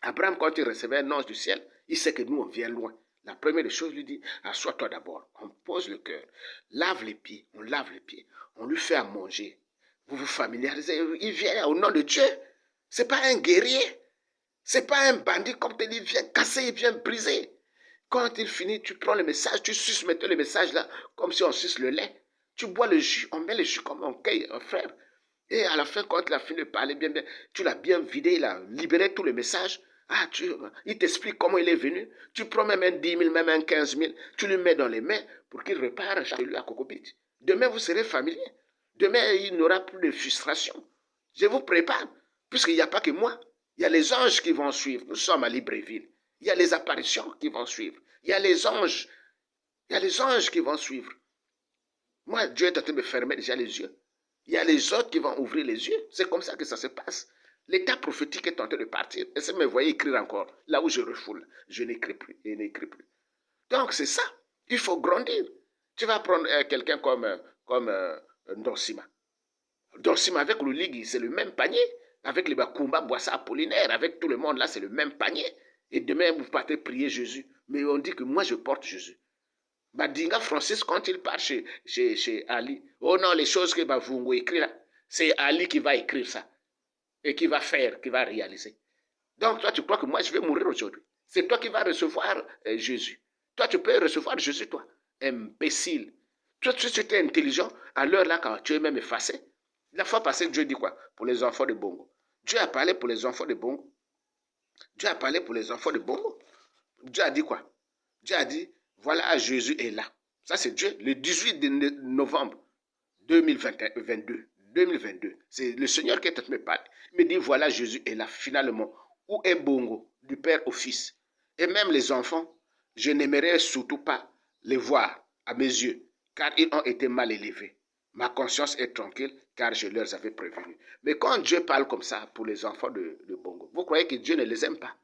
Abraham, quand il recevait un ange du ciel, il sait que nous, on vient loin. La première des choses, lui dit, assois-toi d'abord. On pose le cœur, lave les pieds, on lave les pieds, on lui fait à manger. Vous vous familiarisez, il vient au nom de Dieu. C'est pas un guerrier, c'est pas un bandit comme tu dis, il vient casser, il vient briser. Quand il finit, tu prends le message, tu suces maintenant le message là, comme si on suce le lait. Tu bois le jus, on met le jus comme on cueille un frère. Et à la fin, quand il a fini de parler bien, tu l'as bien vidé, il a libéré tout le message. Ah, il t'explique comment il est venu. Tu prends même un 10 000, même un 15 000. Tu lui mets dans les mains pour qu'il repart chez lui à Coco Beach. Demain, vous serez familier. Demain, il n'aura plus de frustration. Je vous prépare, puisqu'il n'y a pas que moi. Il y a les anges qui vont suivre. Nous sommes à Libreville. Il y a les apparitions qui vont suivre. Il y a les anges. Il y a les anges qui vont suivre. Moi, Dieu est en train de me fermer déjà les yeux. Il y a les autres qui vont ouvrir les yeux. C'est comme ça que ça se passe. L'état prophétique est en train de partir. Et si vous me voyez écrire encore, là où je refoule, je n'écris plus et n'écris plus. Donc c'est ça. Il faut grandir. Tu vas prendre quelqu'un comme Ndosima. Ndosima avec le Ligui, c'est le même panier. Avec les Bakumba, Boissa, Apollinaire, avec tout le monde là, c'est le même panier. Et demain, vous partez prier Jésus. Mais on dit que moi, je porte Jésus. Badinga Francis, quand il part chez Ali, oh non, les choses que Bavungo écrit là, c'est Ali qui va écrire ça et qui va faire, qui va réaliser. Donc toi, tu crois que moi, je vais mourir aujourd'hui. C'est toi qui vas recevoir Jésus. Toi, tu peux recevoir Jésus, toi. Imbécile. Toi, tu étais intelligent, à l'heure là, quand tu es même effacé. La fois passée, Dieu dit quoi? Pour les enfants de Bongo. Dieu a parlé pour les enfants de Bongo. Dieu a parlé pour les enfants de Bongo. Dieu a dit quoi? Dieu a dit, voilà, Jésus est là. Ça, c'est Dieu. Le 18 novembre 2022. C'est le Seigneur qui est en train de me parler. Il me dit, voilà, Jésus est là, finalement. Où est Bongo? Du Père au Fils. Et même les enfants, je n'aimerais surtout pas les voir à mes yeux, car ils ont été mal élevés. Ma conscience est tranquille, car je leur avais prévenu. Mais quand Dieu parle comme ça pour les enfants de Bongo, vous croyez que Dieu ne les aime pas?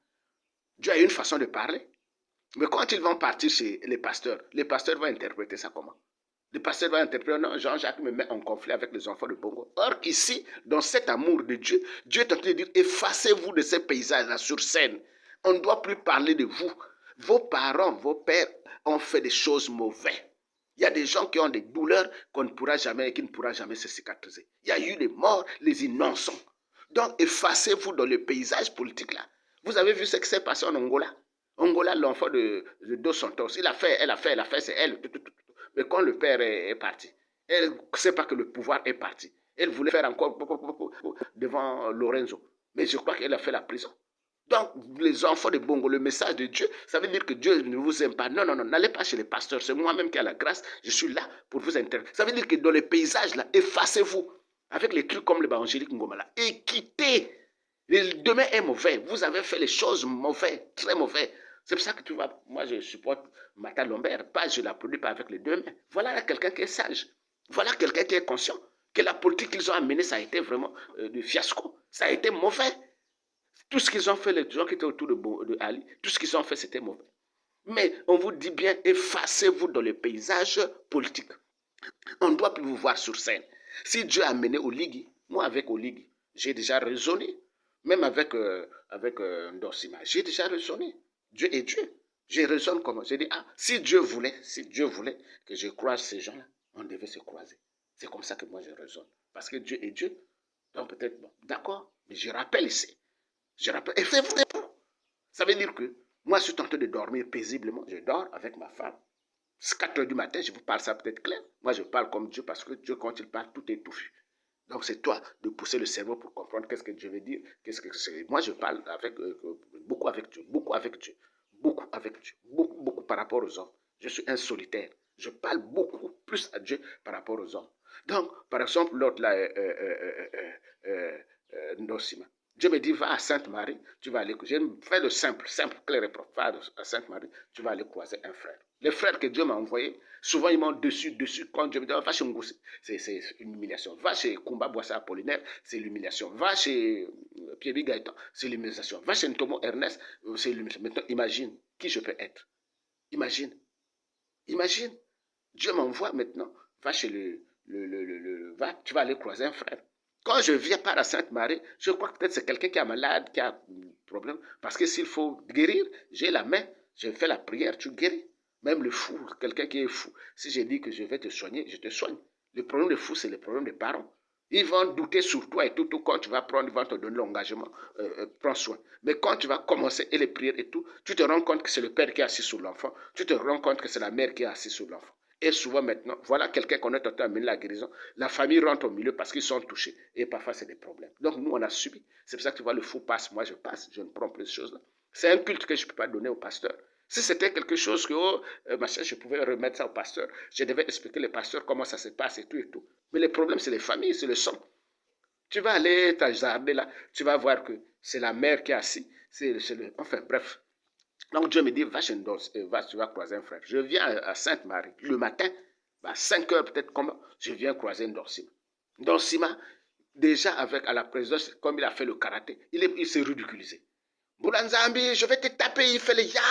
Dieu a une façon de parler. Mais quand ils vont partir chez les pasteurs vont interpréter ça comment? Le pasteur va interpréter, non, Jean-Jacques me met en conflit avec les enfants de Bongo. Or, ici, dans cet amour de Dieu, Dieu est en train de dire, effacez-vous de ces paysages-là sur scène. On ne doit plus parler de vous. Vos parents, vos pères ont fait des choses mauvaises. Il y a des gens qui ont des douleurs qu'on ne pourra jamais, qui ne pourra jamais se cicatriser. Il y a eu les morts, les innocents. Donc, effacez-vous dans le paysage politique là. Vous avez vu ce qui s'est passé en Angola? Angola, l'enfant de Dos Santos, elle a fait, c'est elle. Mais quand le père est parti, elle ne sait pas que le pouvoir est parti. Elle voulait faire encore devant Lorenzo. Mais je crois qu'elle a fait la prison. Donc, les enfants de Bongo, le message de Dieu, ça veut dire que Dieu ne vous aime pas. Non, non, non, n'allez pas chez les pasteurs. C'est moi-même qui ai la grâce. Je suis là pour vous intéresser. Ça veut dire que dans les paysages, là, effacez-vous. Avec les trucs comme l'évangélique Ngoma, là. Et quittez. Le demain est mauvais. Vous avez fait les choses mauvaises, très mauvais. C'est pour ça que tu vois, moi je supporte Mata Lombert. Pas, je l'applaudis pas avec les deux mains. Voilà quelqu'un qui est sage. Voilà quelqu'un qui est conscient que la politique qu'ils ont amenée, ça a été vraiment du fiasco. Ça a été mauvais. Tout ce qu'ils ont fait, les gens qui étaient autour de Ali, tout ce qu'ils ont fait, c'était mauvais. Mais on vous dit bien, effacez-vous dans le paysage politique. On ne doit plus vous voir sur scène. Si Dieu a mené Oligui, moi avec Oligui, j'ai déjà raisonné. Même avec Ndorsima, j'ai déjà raisonné. Dieu est Dieu. Je raisonne comment? J'ai dit, ah, si Dieu voulait que je croise ces gens-là, on devait se croiser. C'est comme ça que moi je raisonne. Parce que Dieu est Dieu. Donc peut-être, bon, d'accord, mais je rappelle ici. Je rappelle, et faites-vous des poux. Ça veut dire que moi, je suis tenté de dormir paisiblement. Je dors avec ma femme. C'est 4 heures du matin, je vous parle ça peut-être clair. Moi, je parle comme Dieu parce que Dieu, quand il parle, tout est touffu. Donc, c'est toi de pousser le cerveau pour comprendre qu'est-ce que Dieu veut dire. Qu'est-ce que c'est. Moi, je parle avec, beaucoup avec Dieu, beaucoup avec Dieu, beaucoup avec Dieu, beaucoup, beaucoup par rapport aux hommes. Je suis un solitaire. Je parle beaucoup plus à Dieu par rapport aux hommes. Donc, par exemple, l'autre là, Ndosima. Dieu me dit, va à Sainte-Marie, tu vas aller, je fais le simple, clair et propre, va à Sainte-Marie, tu vas aller croiser un frère. Les frères que Dieu m'a envoyés, souvent ils m'ont dessus, quand Dieu me dit, va chez Ngoussi, c'est une humiliation. Va chez Kumba Boissa Apollinaire, c'est l'humiliation. Va chez Pierre Gaëtan, c'est l'humiliation. Va chez Ntomo Ernest, c'est l'humiliation. Maintenant, imagine qui je peux être. Imagine. Dieu m'envoie maintenant, va chez tu vas aller croiser un frère. Quand je viens par la Sainte-Marie, je crois que peut-être c'est quelqu'un qui est malade, qui a un problème. Parce que s'il faut guérir, j'ai la main, je fais la prière, tu guéris. Même le fou, quelqu'un qui est fou, si je dis que je vais te soigner, je te soigne. Le problème des fous, c'est le problème des parents. Ils vont douter sur toi et tout quand tu vas prendre, ils vont te donner l'engagement, prends soin. Mais quand tu vas commencer et les prières et tout, tu te rends compte que c'est le père qui est assis sur l'enfant, tu te rends compte que c'est la mère qui est assise sur l'enfant. Et souvent maintenant, voilà quelqu'un qu'on est en train d'amener la guérison. La famille rentre au milieu parce qu'ils sont touchés. Et parfois, c'est des problèmes. Donc, nous, on a subi. C'est pour ça que tu vois, le fou passe, moi, je passe. Je ne prends plus de choses là. C'est un culte que je ne peux pas donner au pasteur. Si c'était quelque chose que, je pouvais remettre ça au pasteur. Je devais expliquer au pasteur comment ça se passe et tout et tout. Mais le problème, c'est les familles, c'est le sang. Tu vas aller t'ajarder là, tu vas voir que c'est la mère qui est assise. Enfin, bref. Donc Dieu me dit, va chez Ndos, tu vas croiser un frère. Je viens à Sainte-Marie le matin, à 5 heures peut-être, je viens croiser Ndorsima. Ndorsima, déjà à la présidence, comme il a fait le karaté, il s'est ridiculisé. Boulanzambi, je vais te taper, il fait le ya.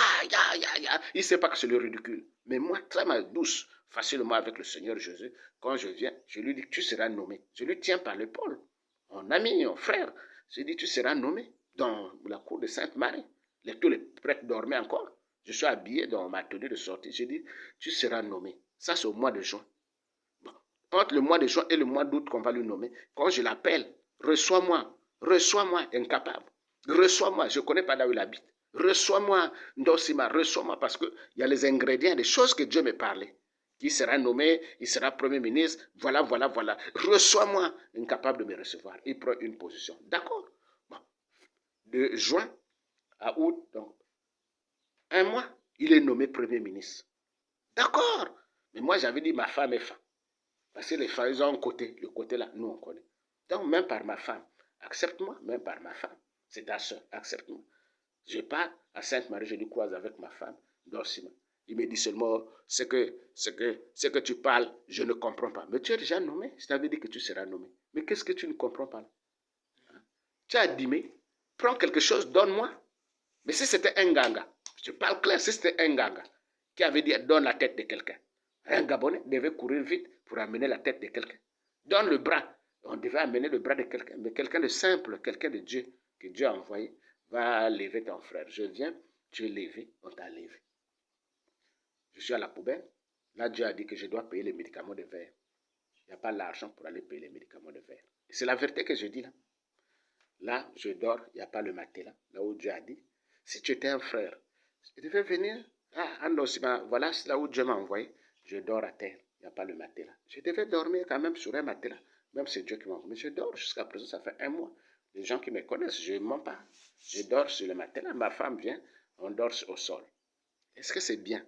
Il ne sait pas que c'est le ridicule. Mais moi, très mal douce, facilement avec le Seigneur Jésus, quand je viens, je lui dis, tu seras nommé. Je lui tiens par l'épaule. Mon ami, mon frère, je dis, tu seras nommé dans la cour de Sainte-Marie. Tous les prêtres dormaient encore. Je suis habillé dans ma tenue de sortie. J'ai dit, tu seras nommé. Ça, c'est au mois de juin. Bon. Entre le mois de juin et le mois d'août qu'on va lui nommer, quand je l'appelle, reçois-moi, incapable. Reçois-moi, je ne connais pas là où il habite. Reçois-moi, Ndosima, reçois-moi, parce qu'il y a les ingrédients, des choses que Dieu me parlait. Qui sera nommé, il sera premier ministre, voilà. Reçois-moi, incapable de me recevoir. Il prend une position. D'accord. Bon. De juin à août, donc, un mois, il est nommé Premier ministre. D'accord. Mais moi, j'avais dit, ma femme est femme. Parce que les femmes, ils ont un côté. Le côté là, nous, on connaît. Donc, même par ma femme, accepte-moi, même par ma femme. C'est ta soeur, accepte-moi. Je pars à Sainte-Marie, je lui croise avec ma femme, Dorsima. Il me dit seulement, ce que tu parles, je ne comprends pas. Mais tu es déjà nommé. Je t'avais dit que tu seras nommé. Mais qu'est-ce que tu ne comprends pas? Tu as dimé. Prends quelque chose, donne-moi. Mais si c'était un ganga, je parle clair, si c'était un ganga qui avait dit donne la tête de quelqu'un, un Gabonais devait courir vite pour amener la tête de quelqu'un. Donne le bras, on devait amener le bras de quelqu'un, mais quelqu'un de simple, quelqu'un de Dieu, que Dieu a envoyé, va lever ton frère. Je viens, tu es levé, on t'a levé. Je suis à la poubelle. Là, Dieu a dit que je dois payer les médicaments de verre. Il n'y a pas l'argent pour aller payer les médicaments de verre. C'est la vérité que je dis là. Là, je dors, il n'y a pas le matelas. Là où Dieu a dit, si tu étais un frère, je devais venir. Voilà là où Dieu m'a envoyé. Je dors à terre, il n'y a pas le matelas. Je devais dormir quand même sur un matelas. Même c'est Dieu qui m'a envoyé. Mais je dors jusqu'à présent, ça fait un mois. Les gens qui me connaissent, je ne mens pas. Je dors sur le matelas, ma femme vient, on dort au sol. Est-ce que c'est bien?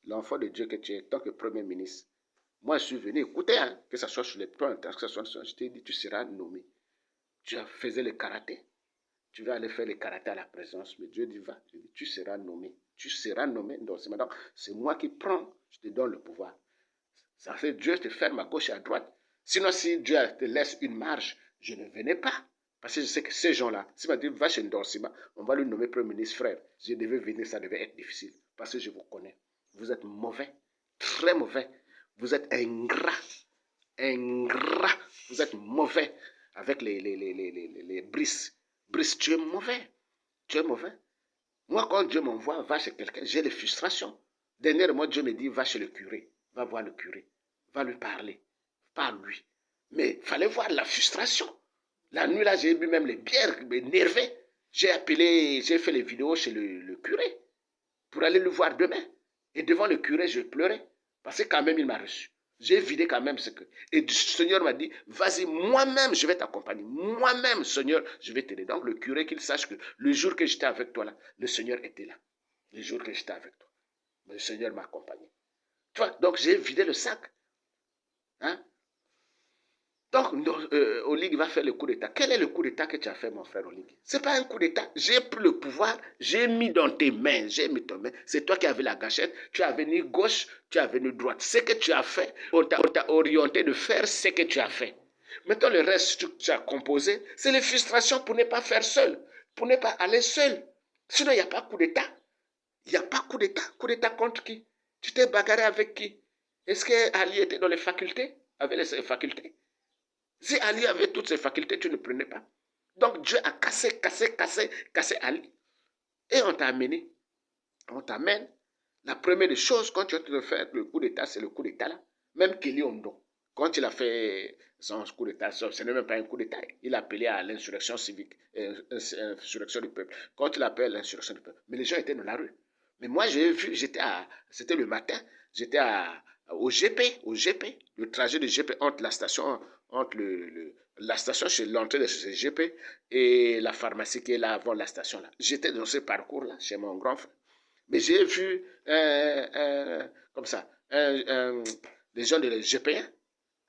L'enfant de Dieu que tu es, tant que Premier ministre. Moi, je suis venu écouter, hein, que ce soit sur les plans, que ce soit sur... Je t'ai dit, tu seras nommé. Tu faisais le karaté. Tu vas aller faire le karaté à la présence. Mais Dieu dit, va. Dit, tu seras nommé. Tu seras nommé. Donc, c'est moi qui prends. Je te donne le pouvoir. Ça fait Dieu te ferme à gauche et à droite. Sinon, si Dieu te laisse une marge, je ne venais pas. Parce que je sais que ces gens-là, s'il m'a dit, va chez Ndorsima, on va lui nommer Premier ministre, frère. Je devais venir, ça devait être difficile. Parce que je vous connais. Vous êtes mauvais. Très mauvais. Vous êtes ingrat. Ingrat. Vous êtes mauvais. Avec les brises. Brice, tu es mauvais. Tu es mauvais. Moi, quand Dieu m'envoie, va chez quelqu'un, j'ai des frustrations. Dernièrement, Dieu me dit, va chez le curé. Va voir le curé. Va lui parler. Parle-lui. Mais il fallait voir la frustration. La nuit, là, j'ai bu même les bières, m'énervé. J'ai appelé, j'ai fait les vidéos chez le curé pour aller le voir demain. Et devant le curé, je pleurais. Parce que quand même, il m'a reçu. J'ai vidé quand même ce que... Et le Seigneur m'a dit, vas-y, moi-même, je vais t'accompagner. Moi-même, Seigneur, je vais t'aider. Donc, le curé, qu'il sache que le jour que j'étais avec toi là, le Seigneur était là. Le jour que j'étais avec toi. Le Seigneur m'a accompagné. Tu vois, donc j'ai vidé le sac. Hein? Donc, Olig va faire le coup d'État. Quel est le coup d'État que tu as fait, mon frère Olig? Ce n'est pas un coup d'État. J'ai pris le pouvoir, j'ai mis dans tes mains. J'ai mis ton main. C'est toi qui avais la gâchette. Tu as venu gauche, tu as venu droite. Ce que tu as fait, on t'a orienté de faire ce que tu as fait. Maintenant, le reste que tu as composé, c'est les frustrations pour ne pas faire seul, pour ne pas aller seul. Sinon, il n'y a pas coup d'État. Il n'y a pas coup d'État. Coup d'État contre qui? Tu t'es bagarré avec qui? Est-ce que Ali était dans les facultés? Avec les facultés? Si Ali avait toutes ses facultés, tu ne prenais pas. Donc Dieu a cassé Ali. Et on t'a amené. On t'amène. La première des choses, quand tu vas te faire le coup d'État, c'est le coup d'État là. Même Kelly Ondo, quand il a fait son coup d'État, ce n'est même pas un coup d'État. Il a appelé à l'insurrection civique, insurrection du peuple. Quand il appelle l'insurrection du peuple. Mais les gens étaient dans la rue. Mais moi, j'ai vu, c'était le matin, j'étais au GP, le trajet du GP entre la station, la station chez l'entrée de ce GP et la pharmacie qui est là avant la station là. J'étais dans ce parcours là, chez mon grand frère. Mais j'ai vu, comme ça, des gens de GP1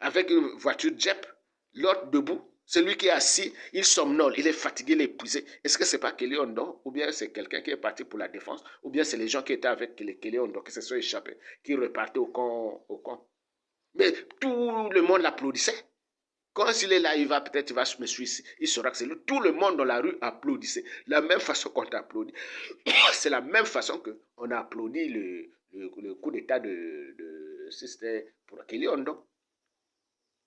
avec une voiture Jeep, l'autre debout. Celui qui est assis, il somnole, il est fatigué, il est épuisé. Est-ce que ce n'est pas Kelly Ondo, ou bien c'est quelqu'un qui est parti pour la défense, ou bien c'est les gens qui étaient avec Kelly Ondo, qui se sont échappés, qui repartaient au camp. Mais tout le monde l'applaudissait. Quand il est là, il va me suivre, il saura que c'est lui. Tout le monde dans la rue applaudissait. La même façon qu'on t'a applaudi. C'est la même façon qu'on a applaudi le coup d'état de c'était pour Kelly Ondo.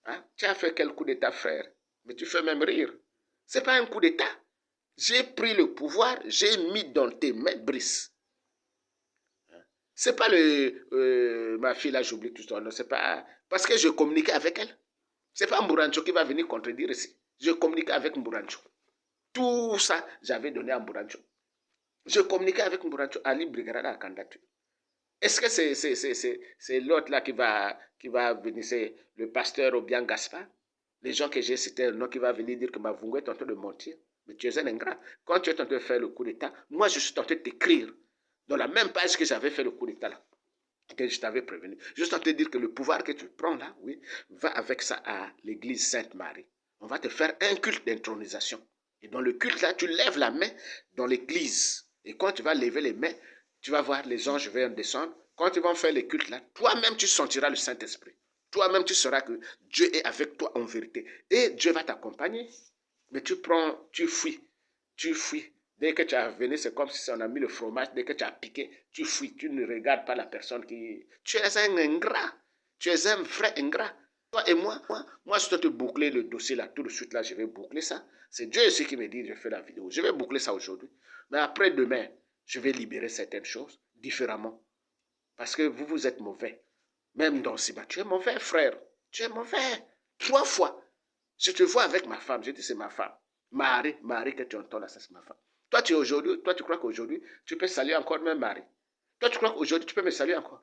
Hein? Tu as fait quel coup d'état, frère? Mais tu fais même rire. Ce n'est pas un coup d'état. J'ai pris le pouvoir, j'ai mis dans tes mains, Brice. C'est pas ma fille là, j'oublie tout ça. Non, c'est pas parce que je communiquais avec elle. C'est pas Mburancho qui va venir contredire ici. Je communiquais avec Mburancho. Tout ça, j'avais donné à Mburancho. Je communiquais avec Mburancho, Ali Brigarada à candidature. Est-ce que c'est l'autre là qui va venir, c'est le pasteur Obiang Gaspard? Les gens que j'ai cités, non, qui va venir dire que Mavungo est en train de mentir. Mais tu es un ingrat. Quand tu es en train de faire le coup d'État, moi je suis en train de t'écrire dans la même page que j'avais fait le coup d'État là, que je t'avais prévenu. Juste en train de dire que le pouvoir que tu prends là, oui, va avec ça à l'église Sainte-Marie. On va te faire un culte d'intronisation. Et dans le culte là, tu lèves la main dans l'église. Et quand tu vas lever les mains, tu vas voir les anges vont descendre. Quand ils vont faire les cultes là, toi-même tu sentiras le Saint-Esprit. Toi-même tu sauras que Dieu est avec toi en vérité. Et Dieu va t'accompagner. Mais tu fuis. Tu fuis. Dès que tu as venu, c'est comme si on a mis le fromage. Dès que tu as piqué, tu fuis. Tu ne regardes pas la personne qui... Tu es un ingrat. Tu es un vrai ingrat. Toi et moi, je dois te boucler le dossier là. Tout de suite là, je vais boucler ça. C'est Dieu aussi qui me dit, je fais la vidéo. Je vais boucler ça aujourd'hui. Mais après demain, je vais libérer certaines choses différemment. Parce que vous êtes mauvais. Même dans Siba, tu es mauvais, frère. Tu es mauvais. 3 fois. Je te vois avec ma femme. Je dis, c'est ma femme. Marie que tu entends là, ça c'est ma femme. Toi, tu crois qu'aujourd'hui, tu peux saluer encore même Marie. Toi, tu crois qu'aujourd'hui, tu peux me saluer encore.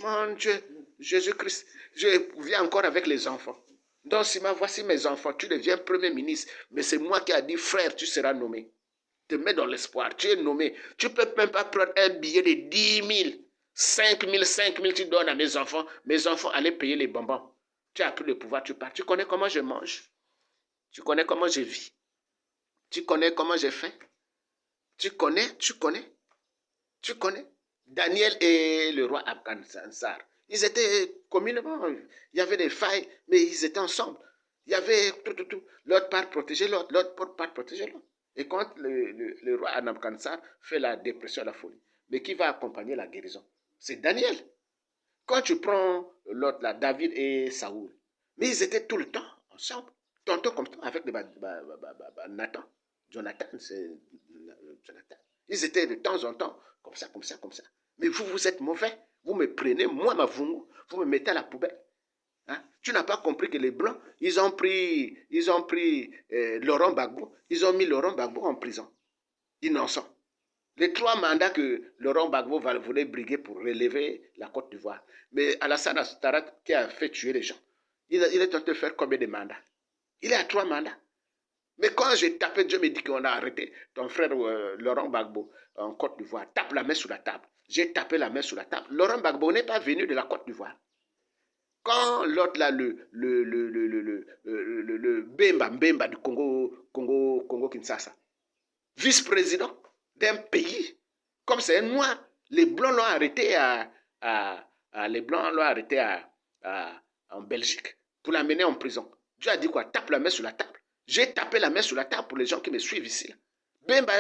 Mon Dieu, Jésus-Christ, je viens encore avec les enfants. Donc, Sima, voici mes enfants, tu deviens premier ministre. Mais c'est moi qui ai dit, frère, tu seras nommé. Te mets dans l'espoir, tu es nommé. Tu ne peux même pas prendre un billet de 10 000, 5 000, tu donnes à mes enfants. Mes enfants allaient payer les bonbons. Tu as pris le pouvoir, tu pars. Tu connais comment je mange? Tu connais comment je vis? Tu connais comment j'ai fait? Tu connais? Daniel et le roi Abkansar, ils étaient communément, il y avait des failles, mais ils étaient ensemble. Il y avait tout. L'autre part protéger l'autre, l'autre part protéger l'autre. Et quand le roi Abkansar fait la dépression, la folie, mais qui va accompagner la guérison? C'est Daniel. Quand tu prends l'autre là, David et Saoul, mais ils étaient tout le temps ensemble, tantôt comme ça, avec Nathan. Jonathan, c'est Jonathan. Ils étaient de temps en temps comme ça. Mais vous êtes mauvais. Vous me prenez, moi, ma vungu, vous me mettez à la poubelle. Hein? Tu n'as pas compris que les Blancs, ils ont pris Laurent Gbagbo, ils ont mis Laurent Gbagbo en prison. Innocent. Les 3 mandats que Laurent Gbagbo voulait briguer pour relever la Côte d'Ivoire. Mais Alassane Ouattara, qui a fait tuer les gens, il est en train de faire combien de mandats? Il est à 3 mandats. Mais quand j'ai tapé, Dieu me dit qu'on a arrêté ton frère Laurent Gbagbo en Côte d'Ivoire. Tape la main sur la table. J'ai tapé la main sur la table. Laurent Gbagbo n'est pas venu de la Côte d'Ivoire. Quand l'autre là, le Mbemba du Congo Kinshasa, vice-président d'un pays, comme c'est un noir, les Blancs l'ont arrêté en Belgique pour l'amener en prison. Dieu a dit quoi? Tape la main sur la table. J'ai tapé la main sur la table pour les gens qui me suivent ici. Bemba,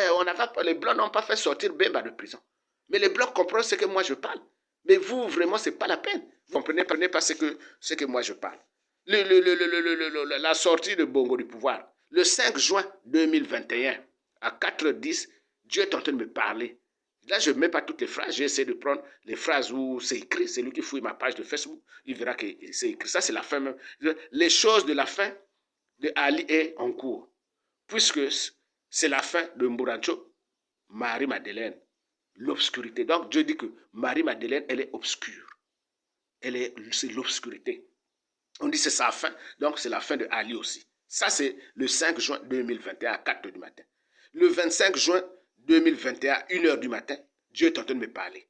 les Blancs n'ont pas fait sortir Bemba de prison. Mais les Blancs comprennent ce que moi je parle. Mais vous, vraiment, ce n'est pas la peine. Vous ne comprenez pas ce que moi je parle. La sortie de Bongo du pouvoir, le 5 juin 2021, à 4h10, Dieu est en train de me parler. Là, je ne mets pas toutes les phrases. J'ai essayé de prendre les phrases où c'est écrit. C'est lui qui fouille ma page de Facebook. Il verra que c'est écrit. Ça, c'est la fin même. Les choses de la fin de Ali est en cours. Puisque c'est la fin de Mburancho, Marie-Madeleine. L'obscurité. Donc, Dieu dit que Marie-Madeleine, elle est obscure. C'est l'obscurité. On dit que c'est sa fin. Donc, c'est la fin de Ali aussi. Ça, c'est le 5 juin 2021 à 4h du matin. Le 25 juin 2021 à 1h du matin, Dieu est en train de me parler.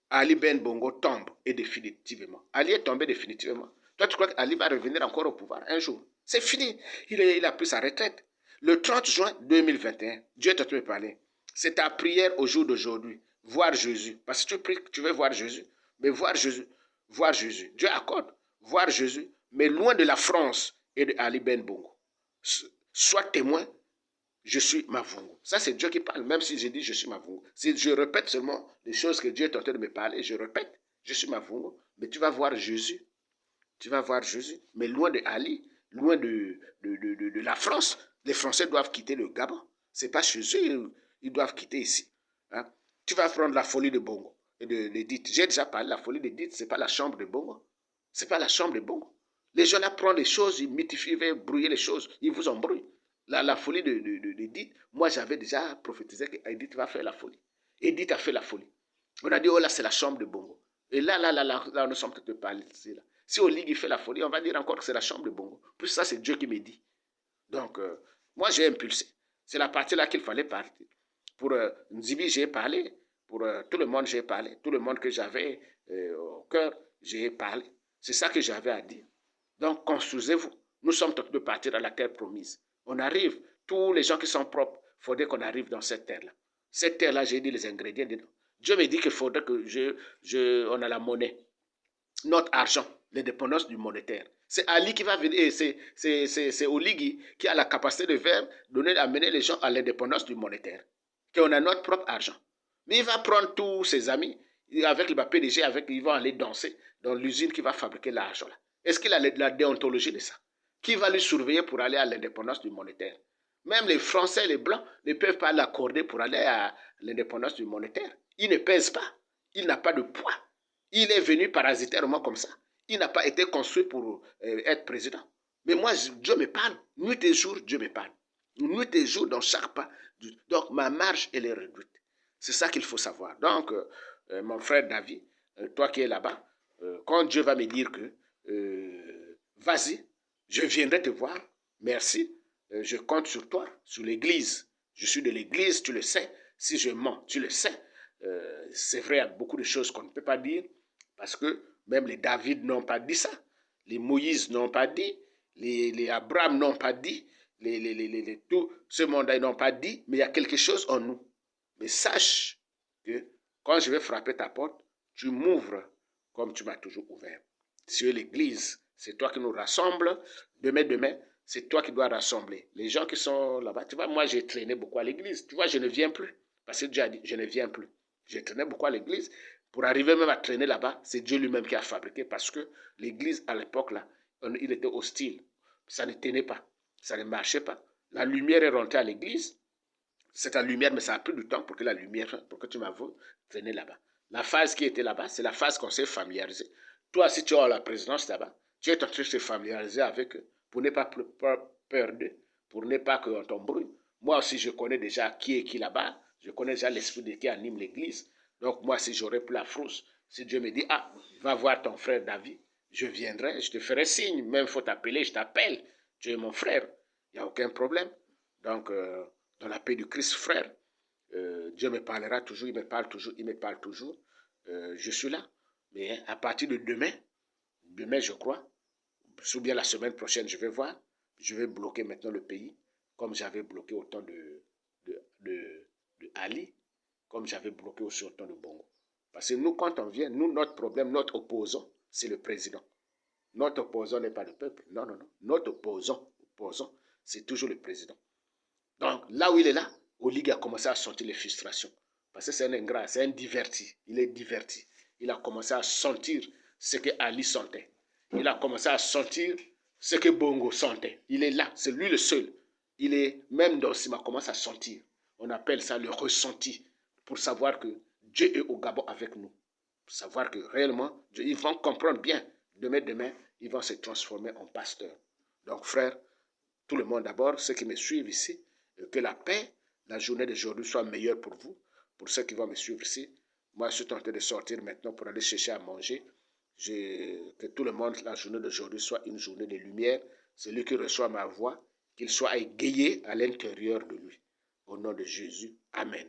Ali Ben Bongo tombe et définitivement. Ali est tombé définitivement. Toi, tu crois qu'Ali va revenir encore au pouvoir un jour? C'est fini. Il a pris sa retraite. Le 30 juin 2021, Dieu est en train de me parler. C'est ta prière au jour d'aujourd'hui. Voir Jésus. Parce que tu pries que tu veux voir Jésus. Mais voir Jésus. Voir Jésus. Dieu accorde. Voir Jésus. Mais loin de la France et de Ali Ben Bongo. Sois témoin. Je suis Mavungu. Ça, c'est Dieu qui parle, même si j'ai dit je suis Mavungu. Si je répète seulement les choses que Dieu est en train de me parler, je répète, je suis Mavungu, mais tu vas voir Jésus. Tu vas voir Jésus, mais loin de Ali, loin de la France. Les Français doivent quitter le Gabon. Ce n'est pas chez eux, ils doivent quitter ici. Hein? Tu vas prendre la folie de Bongo et de Dite. J'ai déjà parlé, la folie de Dite, ce n'est pas la chambre de Bongo. Ce n'est pas la chambre de Bongo. Les gens là prennent les choses, ils mythifient, ils veulent brouiller les choses, ils vous embrouillent. La folie de Dite, moi j'avais déjà prophétisé qu'Edith va faire la folie. Edith a fait la folie. On a dit, oh là, c'est la chambre de Bongo. Et là, nous sommes en train de parler ici. Là. Si Olig il fait la folie, on va dire encore que c'est la chambre de Bongo. Puis ça, c'est Dieu qui me dit. Donc, moi, j'ai impulsé. C'est la partie là qu'il fallait partir. Pour Nzibi, j'ai parlé. Pour tout le monde, j'ai parlé. Tout le monde que j'avais au cœur, j'ai parlé. C'est ça que j'avais à dire. Donc, construisez-vous. Nous sommes en train de partir à la terre promise. On arrive. Tous les gens qui sont propres, il faudrait qu'on arrive dans cette terre-là. Cette terre-là, j'ai dit les ingrédients dedans. Dieu me dit qu'il faudrait que on a la monnaie. Notre argent, l'indépendance du monétaire. C'est Ali qui va venir, et c'est Oligui qui a la capacité de faire, amener les gens à l'indépendance du monétaire. Qu'on a notre propre argent. Mais il va prendre tous ses amis, avec le PDG, ils vont aller danser dans l'usine qui va fabriquer l'argent. Est-ce qu'il a la déontologie de ça? Qui va lui surveiller pour aller à l'indépendance du monétaire? Même les Français et les Blancs ne peuvent pas l'accorder pour aller à l'indépendance du monétaire. Il ne pèse pas. Il n'a pas de poids. Il est venu parasitairement comme ça. Il n'a pas été construit pour être président. Mais moi, Dieu me parle. Nuit et jour, Dieu me parle. Nuit et jour dans chaque pas. Donc, ma marge, elle est réduite. C'est ça qu'il faut savoir. Donc, mon frère David, toi qui es là-bas, quand Dieu va me dire que vas-y, Je viendrai te voir. Merci. Je compte sur toi, sur l'église. Je suis de l'église, tu le sais. Si je mens, tu le sais. C'est vrai, il y a beaucoup de choses qu'on ne peut pas dire parce que même les David n'ont pas dit ça. Les Moïse n'ont pas dit. Les Abraham n'ont pas dit. Tout ce monde-là n'ont pas dit. Mais il y a quelque chose en nous. Mais sache que quand je vais frapper ta porte, tu m'ouvres comme tu m'as toujours ouvert. Sur l'église, c'est toi qui nous rassemble. Demain, c'est toi qui dois rassembler. Les gens qui sont là-bas, tu vois, moi j'ai traîné beaucoup à l'église. Tu vois, je ne viens plus. Parce que Dieu a dit, je ne viens plus. J'ai traîné beaucoup à l'église. Pour arriver même à traîner là-bas, c'est Dieu lui-même qui a fabriqué. Parce que l'église, à l'époque, là, il était hostile. Ça ne tenait pas. Ça ne marchait pas. La lumière est rentrée à l'église. C'est la lumière, mais ça a pris du temps pour que la lumière, pour que tu m'avoues, traîner là-bas. La phase qui était là-bas, c'est la phase qu'on s'est familiarisé. Toi, si tu as la présidence là-bas, tu es en train de te familiariser avec eux pour ne pas peur d'eux, pour ne pas qu'on t'embrouille. Moi aussi, je connais déjà qui est qui là-bas. Je connais déjà l'esprit qui anime l'église. Donc, moi, si j'aurais plus la frousse, si Dieu me dit, ah, va voir ton frère David, je viendrai, je te ferai signe. Même faut t'appeler, je t'appelle. Tu es mon frère. Il n'y a aucun problème. Donc, dans la paix du Christ, frère, Dieu me parlera toujours, il me parle toujours, il me parle toujours. Je suis là. Mais à partir de demain je crois, ou bien la semaine prochaine, je vais voir, je vais bloquer maintenant le pays, comme j'avais bloqué au temps de Ali, comme j'avais bloqué aussi au temps de Bongo. Parce que nous, quand on vient, nous, notre problème, notre opposant, c'est le président. Notre opposant n'est pas le peuple. Non, non, non. Notre opposant, c'est toujours le président. Donc, là où il est là, Olig a commencé à sentir les frustrations. Parce que c'est un ingrat, c'est un diverti. Il est diverti. Il a commencé à sentir ce que Ali sentait. Il a commencé à sentir ce que Bongo sentait. Il est là, c'est lui le seul. Il est, même dans Sima, commence à sentir. On appelle ça le ressenti. Pour savoir que Dieu est au Gabon avec nous. Pour savoir que réellement, ils vont comprendre bien. Demain, ils vont se transformer en pasteurs. Donc, frère, tout le monde d'abord, ceux qui me suivent ici, que la paix, la journée d'aujourd'hui soit meilleure pour vous, pour ceux qui vont me suivre ici. Moi, je suis tenté de sortir maintenant pour aller chercher à manger. Que tout le monde, la journée d'aujourd'hui soit une journée de lumière. Celui qui reçoit ma voix, qu'il soit égayé à l'intérieur de lui. Au nom de Jésus. Amen.